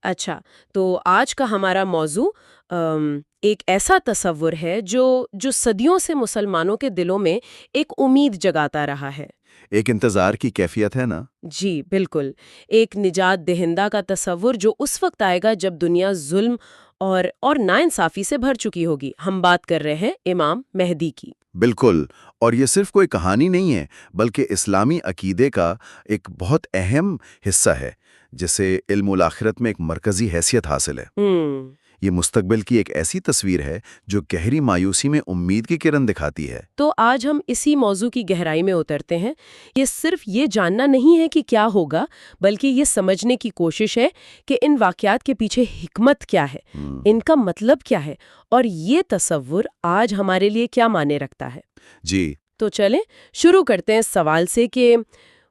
اچھا، تو آج کا ہمارا موضوع ایک ایسا تصور ہے جو صدیوں سے مسلمانوں کے دلوں میں ایک امید جگاتا رہا ہے۔ ایک انتظار کی کیفیت ہے نا؟ جی بالکل، ایک نجات دہندہ کا تصور جو اس وقت آئے گا جب دنیا ظلم اور ناانصافی سے بھر چکی ہوگی۔ ہم بات کر رہے ہیں امام مہدی کی۔ بالکل، اور یہ صرف کوئی کہانی نہیں ہے، بلکہ اسلامی عقیدے کا ایک بہت اہم حصہ ہے، جسے علم الآخرت میں ایک مرکزی حیثیت حاصل ہے۔ ہوں یہ مستقبل کی ایک ایسی تصویر ہے جو گہری مایوسی میں امید کی کرن دکھاتی ہے۔ تو آج ہم اسی موضوع کی گہرائی میں اترتے ہیں۔ یہ صرف یہ جاننا نہیں ہے کہ کیا ہوگا، بلکہ یہ سمجھنے کی کوشش ہے کہ ان واقعات کے پیچھے حکمت کیا ہے، ان کا مطلب کیا ہے، اور یہ تصور آج ہمارے لیے کیا معنی رکھتا ہے۔ جی، تو چلیں شروع کرتے ہیں اس سوال سے کہ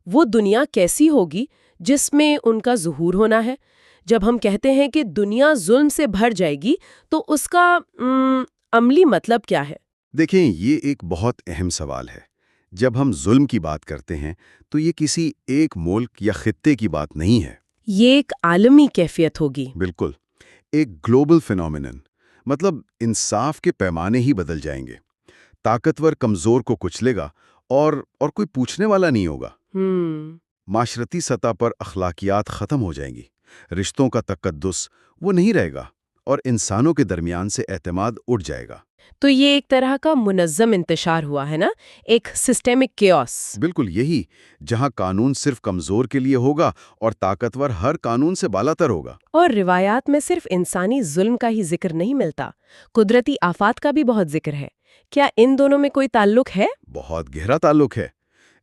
وہ دنیا کیسی ہوگی جس میں ان کا ظہور ہونا ہے۔ جب ہم کہتے ہیں کہ دنیا ظلم سے بھر جائے گی تو اس کا عملی مطلب کیا ہے؟ دیکھیں، یہ ایک بہت اہم سوال ہے۔ جب ہم ظلم کی بات کرتے ہیں تو یہ کسی ایک ملک یا خطے کی بات نہیں ہے۔ یہ ایک عالمی کیفیت ہوگی۔ بالکل، ایک گلوبل فینومینن، مطلب انصاف کے پیمانے ہی بدل جائیں گے۔ طاقتور کمزور کو کچلے گا اور کوئی پوچھنے والا نہیں ہوگا۔ معاشرتی سطح پر اخلاقیات ختم ہو جائیں گی، رشتوں کا تقدس وہ نہیں رہے گا، اور انسانوں کے درمیان سے اعتماد اٹھ جائے گا۔ تو یہ ایک طرح کا منظم انتشار ہوا ہے نا، ایک سسٹمک کیوس۔ بالکل یہی، جہاں قانون صرف کمزور کے لیے ہوگا اور طاقتور ہر قانون سے بالاتر ہوگا۔ اور روایات میں صرف انسانی ظلم کا ہی ذکر نہیں ملتا، قدرتی آفات کا بھی بہت ذکر ہے۔ کیا ان دونوں میں کوئی تعلق ہے؟ بہت گہرا تعلق ہے۔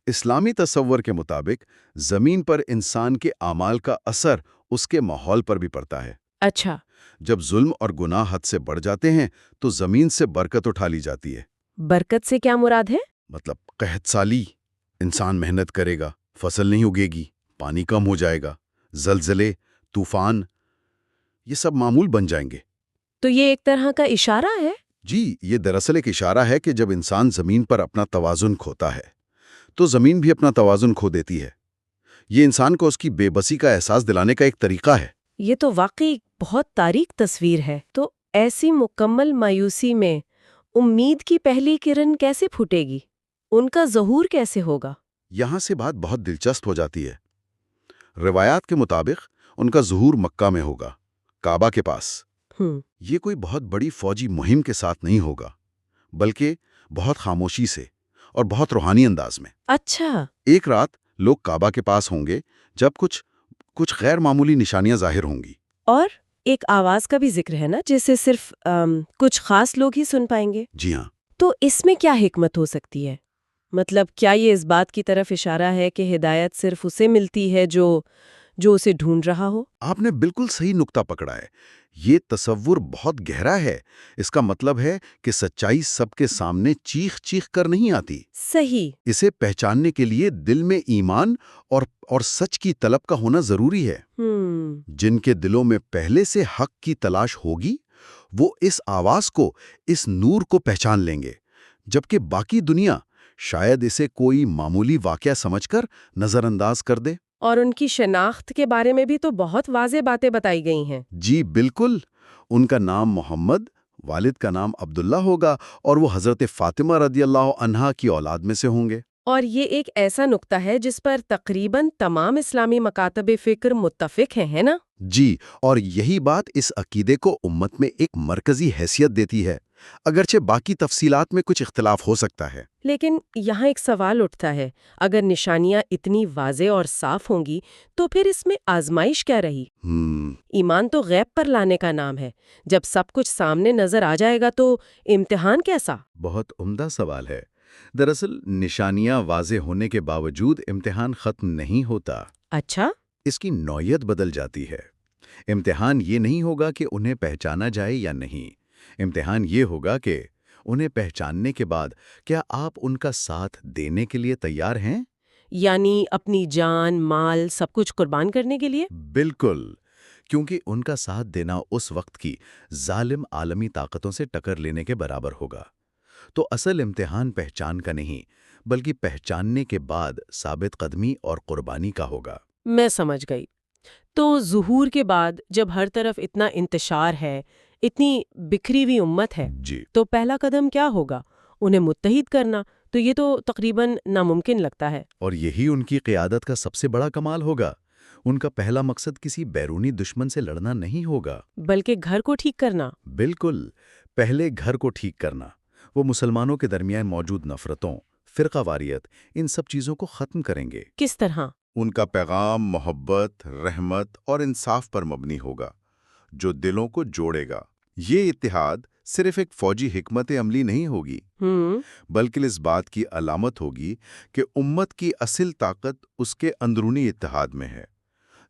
اسلامی تصور کے مطابق زمین پر انسان کے اعمال کا اثر اس کے ماحول پر بھی پڑتا ہے۔ اچھا، جب ظلم اور گناہ حد سے بڑھ جاتے ہیں تو زمین سے برکت اٹھا لی جاتی ہے۔ برکت سے کیا مراد ہے؟ مطلب قحط سالی، انسان محنت کرے گا، فصل نہیں اگے گی، پانی کم ہو جائے گا، زلزلے، طوفان، یہ سب معمول بن جائیں گے۔ تو یہ ایک طرح کا اشارہ ہے؟ جی، یہ دراصل ایک اشارہ ہے کہ جب انسان زمین پر اپنا توازن کھوتا ہے تو زمین بھی اپنا توازن کھو دیتی ہے۔ یہ انسان کو اس کی بے بسی کا احساس دلانے کا ایک طریقہ ہے۔ یہ تو واقعی بہت تاریک تصویر ہے۔ تو ایسی مکمل مایوسی میں امید کی پہلی کرن کیسے پھوٹے گی؟ ان کا ظہور کیسے ہوگا؟ یہاں سے بات بہت دلچسپ ہو جاتی ہے۔ روایات کے مطابق ان کا ظہور مکہ میں ہوگا، کعبہ کے پاس۔ یہ کوئی بہت بڑی فوجی مہم کے ساتھ نہیں ہوگا، بلکہ بہت خاموشی سے اور بہت روحانی انداز میں۔ اچھا، ایک رات لوگ کعبہ کے پاس ہوں گے جب کچھ غیر معمولی نشانیاں ظاہر ہوں گی۔ اور ایک آواز کا بھی ذکر ہے نا، جسے صرف کچھ خاص لوگ ہی سن پائیں گے۔ جی ہاں، تو اس میں کیا حکمت ہو سکتی ہے؟ مطلب کیا یہ اس بات کی طرف اشارہ ہے کہ ہدایت صرف اسے ملتی ہے جو اسے ڈھونڈ رہا ہو؟ آپ نے بالکل صحیح نقطہ پکڑا ہے۔ یہ تصور بہت گہرا ہے۔ اس کا مطلب ہے کہ سچائی سب کے سامنے چیخ چیخ کر نہیں آتی۔ صحیح۔ اسے پہچاننے کے لیے دل میں ایمان اور سچ کی طلب کا ہونا ضروری ہے۔ جن کے دلوں میں پہلے سے حق کی تلاش ہوگی، وہ اس آواز کو، اس نور کو پہچان لیں گے، جبکہ باقی دنیا شاید اسے کوئی معمولی واقعہ سمجھ کر نظر انداز کر دے۔ اور ان کی شناخت کے بارے میں بھی تو بہت واضح باتیں بتائی گئی ہیں۔ جی بالکل، ان کا نام محمد، والد کا نام عبداللہ ہوگا، اور وہ حضرت فاطمہ رضی اللہ عنہا کی اولاد میں سے ہوں گے۔ اور یہ ایک ایسا نقطہ ہے جس پر تقریباً تمام اسلامی مکاتب فکر متفق ہیں، ہے نا؟ جی، اور یہی بات اس عقیدے کو امت میں ایک مرکزی حیثیت دیتی ہے، اگرچہ باقی تفصیلات میں کچھ اختلاف ہو سکتا ہے۔ لیکن یہاں ایک سوال اٹھتا ہے، اگر نشانیاں اتنی واضح اور صاف ہوں گی تو پھر اس میں آزمائش کیا رہی؟ ایمان تو غیب پر لانے کا نام ہے۔ جب سب کچھ سامنے نظر آ جائے گا تو امتحان کیسا؟ بہت عمدہ سوال ہے۔ دراصل نشانیاں واضح ہونے کے باوجود امتحان ختم نہیں ہوتا۔ اچھا؟ اس کی نوعیت بدل جاتی ہے۔ امتحان یہ نہیں ہوگا کہ انہیں پہچانا جائے یا نہیں، امتحان یہ ہوگا کہ انہیں پہچاننے کے بعد کیا آپ ان کا ساتھ دینے کے لیے تیار ہیں؟ یعنی اپنی جان، مال، سب کچھ قربان کرنے کے لیے؟ بالکل، کیونکہ ان کا ساتھ دینا اس وقت کی ظالم عالمی طاقتوں سے ٹکر لینے کے برابر ہوگا۔ تو اصل امتحان پہچان کا نہیں، بلکہ پہچاننے کے بعد ثابت قدمی اور قربانی کا ہوگا۔ میں سمجھ گئی۔ تو ظہور کے بعد جب ہر طرف اتنا انتشار ہے، اتنی بکھری ہوئی امت ہے، جی، تو پہلا قدم کیا ہوگا؟ انہیں متحد کرنا؟ تو یہ تو تقریباً ناممکن لگتا ہے۔ اور یہی ان کی قیادت کا سب سے بڑا کمال ہوگا۔ ان کا پہلا مقصد کسی بیرونی دشمن سے لڑنا نہیں ہوگا، بلکہ گھر کو ٹھیک کرنا۔ بالکل، پہلے گھر کو ٹھیک کرنا۔ وہ مسلمانوں کے درمیان موجود نفرتوں، فرقہ واریت، ان سب چیزوں کو ختم کریں گے۔ کس طرح؟ ان کا پیغام محبت، رحمت اور انصاف پر مبنی ہوگا، جو دلوں کو جوڑے گا۔ یہ اتحاد صرف ایک فوجی حکمت عملی نہیں ہوگی، بلکہ اس بات کی علامت ہوگی کہ امت کی اصل طاقت اس کے اندرونی اتحاد میں ہے۔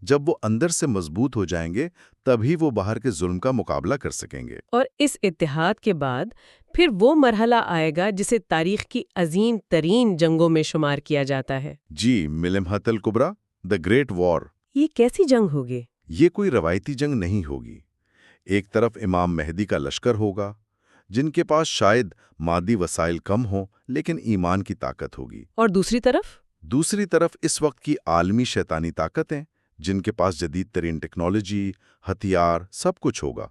جب وہ اندر سے مضبوط ہو جائیں گے، تبھی وہ باہر کے ظلم کا مقابلہ کر سکیں گے۔ اور اس اتحاد کے بعد پھر وہ مرحلہ آئے گا جسے تاریخ کی عظیم ترین جنگوں میں شمار کیا جاتا ہے۔ جی، ملمحۃ الکبریٰ، دی گریٹ وار۔ یہ کیسی جنگ ہوگی؟ یہ کوئی روایتی جنگ نہیں ہوگی۔ ایک طرف امام مہدی کا لشکر ہوگا، جن کے پاس شاید مادی وسائل کم ہوں لیکن ایمان کی طاقت ہوگی۔ اور دوسری طرف اس وقت کی عالمی شیطانی طاقتیں، جن کے پاس جدید ترین ٹیکنالوجی، ہتھیار، سب کچھ ہوگا۔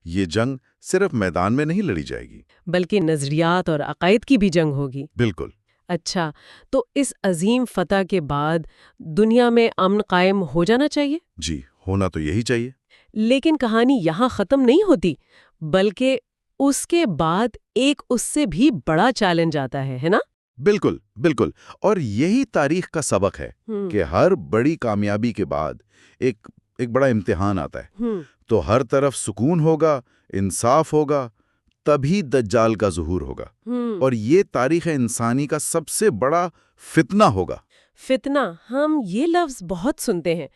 یہ جنگ صرف میدان میں نہیں لڑی جائے گی، بلکہ نظریات اور عقائد کی بھی جنگ ہوگی۔ بالکل۔ اچھا، تو اس عظیم فتح کے بعد دنیا میں امن قائم ہو جانا چاہیے؟ جی، ہونا تو یہی چاہیے۔ لیکن کہانی یہاں ختم نہیں ہوتی، بلکہ اس کے بعد ایک اس سے بھی بڑا چیلنج آتا ہے نا؟ بالکل، بالکل۔ اور یہی تاریخ کا سبق ہے کہ ہر بڑی کامیابی کے بعد ایک بڑا امتحان آتا ہے۔ تو ہر طرف سکون ہوگا، انصاف ہوگا، تبھی دجال کا ظہور ہوگا۔ اور یہ تاریخ انسانی کا سب سے بڑا فتنہ ہوگا۔ فتنہ، ہم یہ لفظ بہت سنتے ہیں۔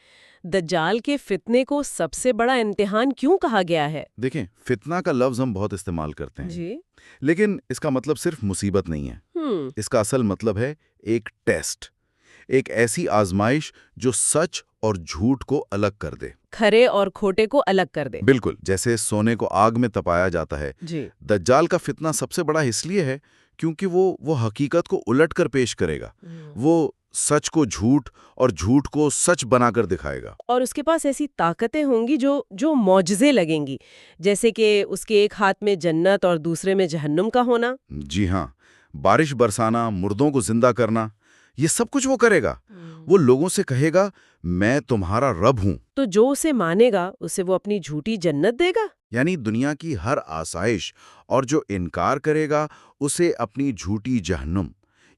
دجال کے فتنے کو سب سے بڑا امتحان کیوں کہا گیا ہے؟ دیکھیں، فتنہ کا لفظ ہم بہت استعمال کرتے ہیں، جی، لیکن اس کا مطلب صرف مصیبت نہیں ہے۔ اس کا اصل مطلب ہے ایک ٹیسٹ، ایک ایسی آزمائش جو سچ اور جھوٹ کو الگ کر دے، کھرے اور کھوٹے کو الگ کر دے۔ بالکل، جیسے سونے کو آگ میں تپایا جاتا ہے۔ جی، دجال کا فتنہ سب سے بڑا اس لیے ہے کیونکہ وہ حقیقت کو الٹ کر پیش کرے گا۔ وہ سچ کو جھوٹ اور جھوٹ کو سچ بنا کر دکھائے گا۔ اور اس کے پاس ایسی طاقتیں ہوں گی جو معجزے لگیں گی، جیسے کہ اس کے ایک ہاتھ میں جنت اور دوسرے میں جہنم کا ہونا۔ جی ہاں، بارش برسانا، مردوں کو زندہ کرنا، یہ سب کچھ وہ کرے گا۔ وہ لوگوں سے کہے گا، میں تمہارا رب ہوں۔ تو جو اسے مانے گا اسے وہ اپنی جھوٹی جنت دے گا؟ یعنی دنیا کی ہر آسائش، اور جو انکار کرے گا اسے اپنی جھوٹی جہنم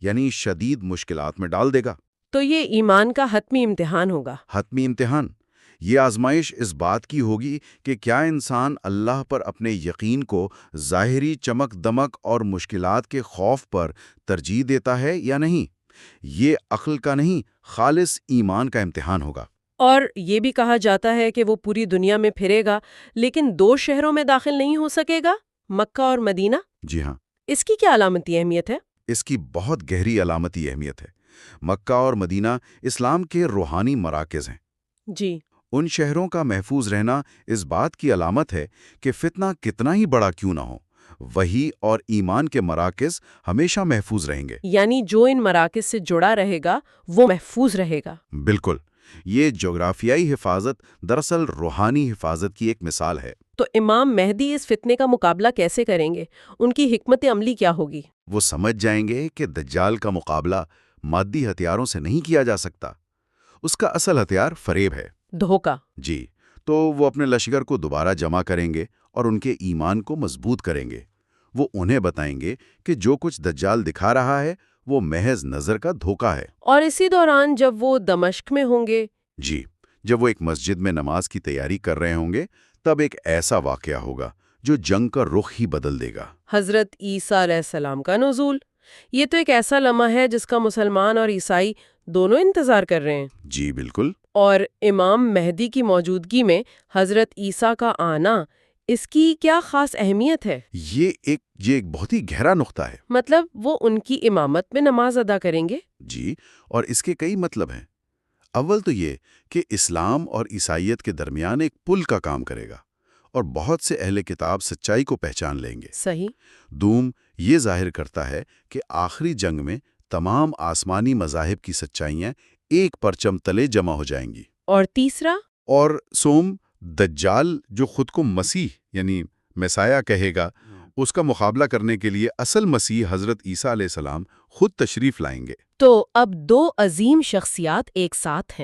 یعنی شدید مشکلات میں ڈال دے گا۔ تو یہ ایمان کا حتمی امتحان ہوگا۔ حتمی امتحان۔ یہ آزمائش اس بات کی ہوگی کہ کیا انسان اللہ پر اپنے یقین کو ظاہری چمک دمک اور مشکلات کے خوف پر ترجیح دیتا ہے یا نہیں۔ یہ عقل کا نہیں، خالص ایمان کا امتحان ہوگا۔ اور یہ بھی کہا جاتا ہے کہ وہ پوری دنیا میں پھرے گا، لیکن 2 شہروں میں داخل نہیں ہو سکے گا، مکہ اور مدینہ۔ جی ہاں، اس کی کیا علامتی اہمیت ہے؟ اس کی بہت گہری علامتی اہمیت ہے۔ مکہ اور مدینہ اسلام کے روحانی مراکز ہیں۔ جی، ان شہروں کا محفوظ رہنا اس بات کی علامت ہے کہ فتنہ کتنا ہی بڑا کیوں نہ ہو، وحی اور ایمان کے مراکز ہمیشہ محفوظ رہیں گے۔ یعنی جو ان مراکز سے جڑا رہے گا وہ محفوظ رہے گا۔ بالکل، یہ جغرافیائی حفاظت دراصل روحانی حفاظت کی ایک مثال ہے۔ تو امام مہدی اس فتنے کا مقابلہ کیسے کریں گے؟ ان کی حکمت عملی کیا ہوگی؟ وہ سمجھ جائیں گے کہ دجال کا مقابلہ مادی ہتھیاروں سے نہیں کیا جا سکتا۔ اس کا اصل ہتھیار فریب ہے، دھوکہ۔ جی، تو وہ اپنے لشکر کو دوبارہ جمع کریں گے اور ان کے ایمان کو مضبوط کریں گے۔ وہ انہیں بتائیں گے کہ جو کچھ دجال دکھا رہا ہے وہ محض نظر کا دھوکہ ہے۔ اور اسی دوران جب وہ دمشق میں ہوں گے، جی، جب وہ ایک مسجد میں نماز کی تیاری کر رہے ہوں گے، تب ایک ایسا واقعہ ہوگا جو جنگ کا رخ ہی بدل دے گا۔ حضرت عیسیٰ علیہ السلام کا نزول۔ یہ تو ایک ایسا لمحہ ہے جس کا مسلمان اور عیسائی دونوں انتظار کر رہے ہیں۔ جی بالکل۔ اور امام مہدی کی موجودگی میں حضرت عیسیٰ کا آنا، اس کی کیا خاص اہمیت ہے؟ یہ ایک بہت ہی گہرا نقطہ ہے۔ مطلب وہ ان کی امامت میں نماز ادا کریں گے؟ جی، اور اس کے کئی مطلب ہیں۔ اول تو یہ کہ اسلام اور عیسائیت کے درمیان ایک پل کا کام کرے گا اور بہت سے اہل کتاب سچائی کو پہچان لیں گے۔ صحیح۔ دوم، یہ ظاہر کرتا ہے کہ آخری جنگ میں تمام آسمانی مذاہب کی سچائیاں ایک پرچم تلے جمع ہو جائیں گی۔ اور تیسرا؟ اور سوم، دجال جو خود کو مسیح یعنی مسیح کہے گا، اس کا مقابلہ کرنے کے لیے اصل مسیح حضرت عیسیٰ علیہ السلام خود تشریف لائیں گے۔ تو اب دو عظیم شخصیات ایک ساتھ ہیں۔